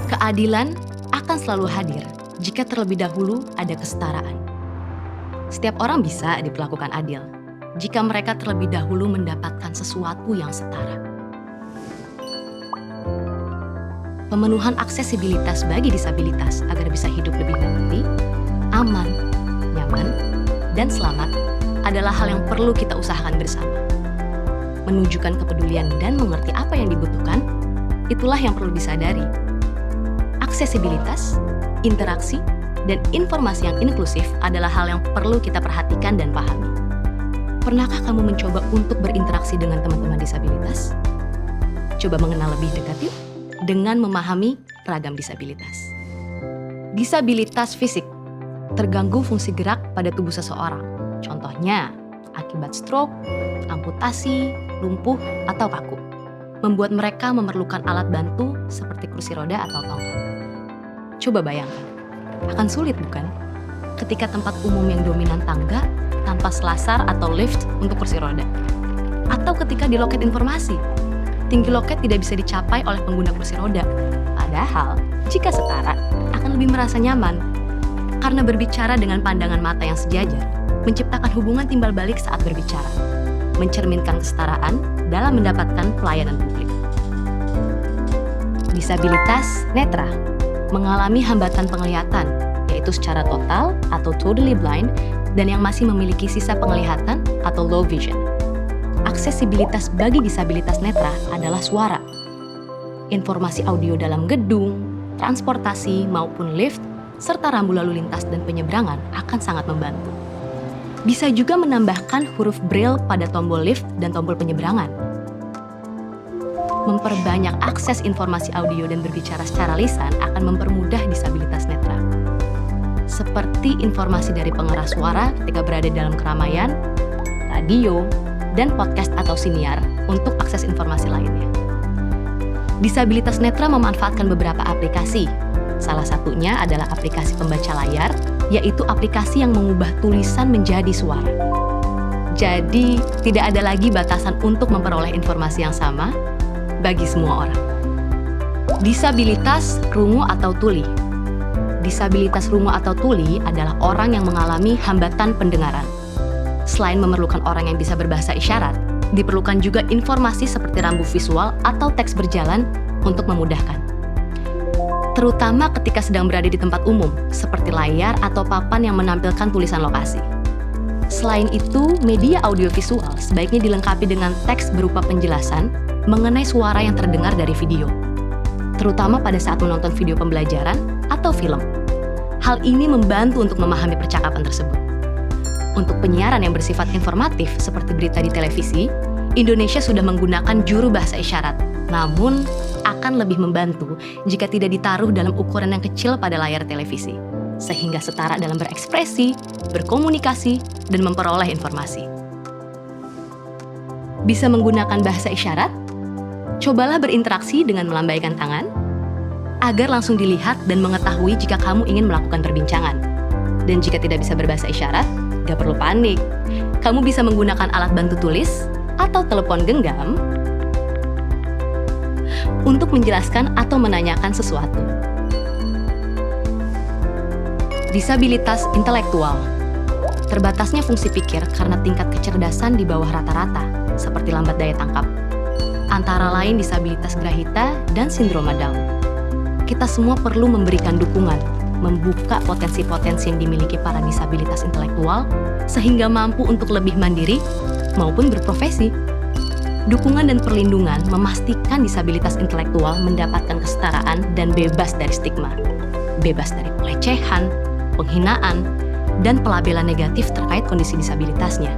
Keadilan akan selalu hadir jika terlebih dahulu ada kesetaraan. Setiap orang bisa diperlakukan adil jika mereka terlebih dahulu mendapatkan sesuatu yang setara. Pemenuhan aksesibilitas bagi disabilitas agar bisa hidup lebih mengerti, aman, nyaman, dan selamat adalah hal yang perlu kita usahakan bersama. Menunjukkan kepedulian dan mengerti apa yang dibutuhkan, itulah yang perlu disadari. Aksesibilitas, interaksi, dan informasi yang inklusif adalah hal yang perlu kita perhatikan dan pahami. Pernahkah kamu mencoba untuk berinteraksi dengan teman-teman disabilitas? Coba mengenal lebih dekat yuk, dengan memahami ragam disabilitas. Disabilitas fisik, terganggu fungsi gerak pada tubuh seseorang. Contohnya, akibat stroke, amputasi, lumpuh, atau kaku. Membuat mereka memerlukan alat bantu seperti kursi roda atau tongkat. Coba bayangkan, akan sulit bukan? Ketika tempat umum yang dominan tangga, tanpa selasar atau lift untuk kursi roda. Atau ketika di loket informasi, tinggi loket tidak bisa dicapai oleh pengguna kursi roda. Padahal, jika setara, akan lebih merasa nyaman. Karena berbicara dengan pandangan mata yang sejajar, menciptakan hubungan timbal balik saat berbicara, mencerminkan kesetaraan dalam mendapatkan pelayanan publik. Disabilitas netra mengalami hambatan penglihatan, yaitu secara total atau totally blind, dan yang masih memiliki sisa penglihatan atau low vision. Aksesibilitas bagi disabilitas netra adalah suara. Informasi audio dalam gedung, transportasi maupun lift, serta rambu lalu lintas dan penyeberangan akan sangat membantu. Bisa juga menambahkan huruf braille pada tombol lift dan tombol penyeberangan. Memperbanyak akses informasi audio dan berbicara secara lisan akan mempermudah disabilitas netra. Seperti informasi dari pengeras suara ketika berada dalam keramaian, radio, dan podcast atau siniar untuk akses informasi lainnya. Disabilitas netra memanfaatkan beberapa aplikasi. Salah satunya adalah aplikasi pembaca layar, yaitu aplikasi yang mengubah tulisan menjadi suara. Jadi, tidak ada lagi batasan untuk memperoleh informasi yang sama bagi semua orang. Disabilitas rungu atau tuli. Disabilitas rungu atau tuli adalah orang yang mengalami hambatan pendengaran. Selain memerlukan orang yang bisa berbahasa isyarat, diperlukan juga informasi seperti rambu visual atau teks berjalan untuk memudahkan. Terutama ketika sedang berada di tempat umum, seperti layar atau papan yang menampilkan tulisan lokasi. Selain itu, media audiovisual sebaiknya dilengkapi dengan teks berupa penjelasan mengenai suara yang terdengar dari video, terutama pada saat menonton video pembelajaran atau film. Hal ini membantu untuk memahami percakapan tersebut. Untuk penyiaran yang bersifat informatif seperti berita di televisi, Indonesia sudah menggunakan juru bahasa isyarat, namun akan lebih membantu jika tidak ditaruh dalam ukuran yang kecil pada layar televisi, sehingga setara dalam berekspresi, berkomunikasi, dan memperoleh informasi. Bisa menggunakan bahasa isyarat? Cobalah berinteraksi dengan melambaikan tangan, agar langsung dilihat dan mengetahui jika kamu ingin melakukan perbincangan. Dan jika tidak bisa berbahasa isyarat, gak perlu panik. Kamu bisa menggunakan alat bantu tulis atau telepon genggam untuk menjelaskan atau menanyakan sesuatu. Disabilitas intelektual. Terbatasnya fungsi pikir karena tingkat kecerdasan di bawah rata-rata, seperti lambat daya tangkap. Antara lain disabilitas grahita dan sindroma Down. Kita semua perlu memberikan dukungan, membuka potensi-potensi yang dimiliki para disabilitas intelektual, sehingga mampu untuk lebih mandiri maupun berprofesi. Dukungan dan perlindungan memastikan disabilitas intelektual mendapatkan kesetaraan dan bebas dari stigma, bebas dari pelecehan, penghinaan, dan pelabelan negatif terkait kondisi disabilitasnya.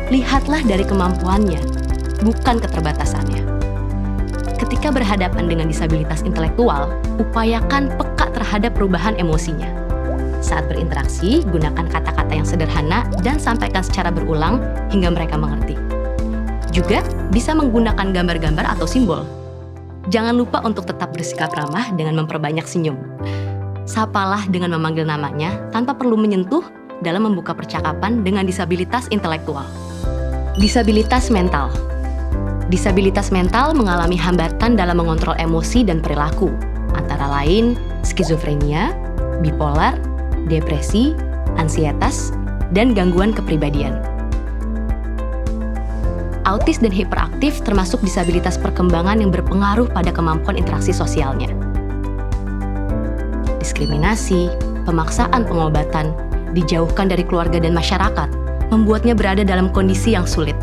Lihatlah dari kemampuannya, bukan keterbatasannya. Ketika berhadapan dengan disabilitas intelektual, upayakan peka terhadap perubahan emosinya. Saat berinteraksi, gunakan kata-kata yang sederhana dan sampaikan secara berulang hingga mereka mengerti. Juga bisa menggunakan gambar-gambar atau simbol. Jangan lupa untuk tetap bersikap ramah dengan memperbanyak senyum. Sapalah dengan memanggil namanya tanpa perlu menyentuh dalam membuka percakapan dengan disabilitas intelektual. Disabilitas mental. Disabilitas mental mengalami hambatan dalam mengontrol emosi dan perilaku, antara lain skizofrenia, bipolar, depresi, ansietas, dan gangguan kepribadian. Autis dan hiperaktif termasuk disabilitas perkembangan yang berpengaruh pada kemampuan interaksi sosialnya. Diskriminasi, pemaksaan pengobatan, dijauhkan dari keluarga dan masyarakat, membuatnya berada dalam kondisi yang sulit.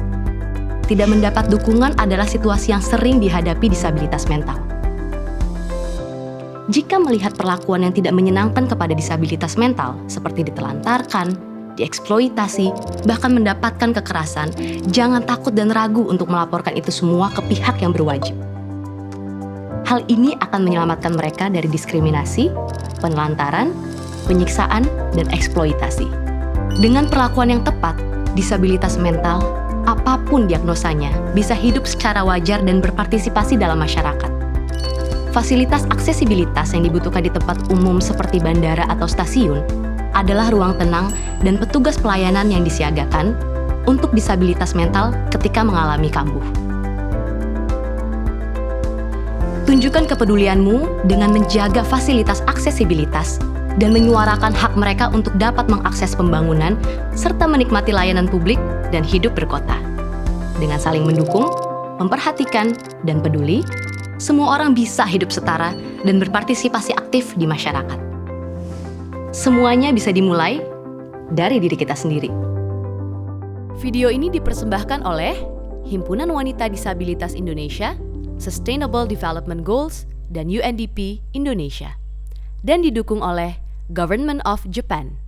Tidak mendapat dukungan adalah situasi yang sering dihadapi disabilitas mental. Jika melihat perlakuan yang tidak menyenangkan kepada disabilitas mental, seperti ditelantarkan, dieksploitasi, bahkan mendapatkan kekerasan, jangan takut dan ragu untuk melaporkan itu semua ke pihak yang berwajib. Hal ini akan menyelamatkan mereka dari diskriminasi, penelantaran, penyiksaan, dan eksploitasi. Dengan perlakuan yang tepat, disabilitas mental, apapun diagnosanya, bisa hidup secara wajar dan berpartisipasi dalam masyarakat. Fasilitas aksesibilitas yang dibutuhkan di tempat umum seperti bandara atau stasiun adalah ruang tenang dan petugas pelayanan yang disiagakan untuk disabilitas mental ketika mengalami kambuh. Tunjukkan kepedulianmu dengan menjaga fasilitas aksesibilitas dan menyuarakan hak mereka untuk dapat mengakses pembangunan serta menikmati layanan publik dan hidup berkota. Dengan saling mendukung, memperhatikan, dan peduli, semua orang bisa hidup setara dan berpartisipasi aktif di masyarakat. Semuanya bisa dimulai dari diri kita sendiri. Video ini dipersembahkan oleh Himpunan Wanita Disabilitas Indonesia, Sustainable Development Goals, dan UNDP Indonesia, dan didukung oleh Government of Japan.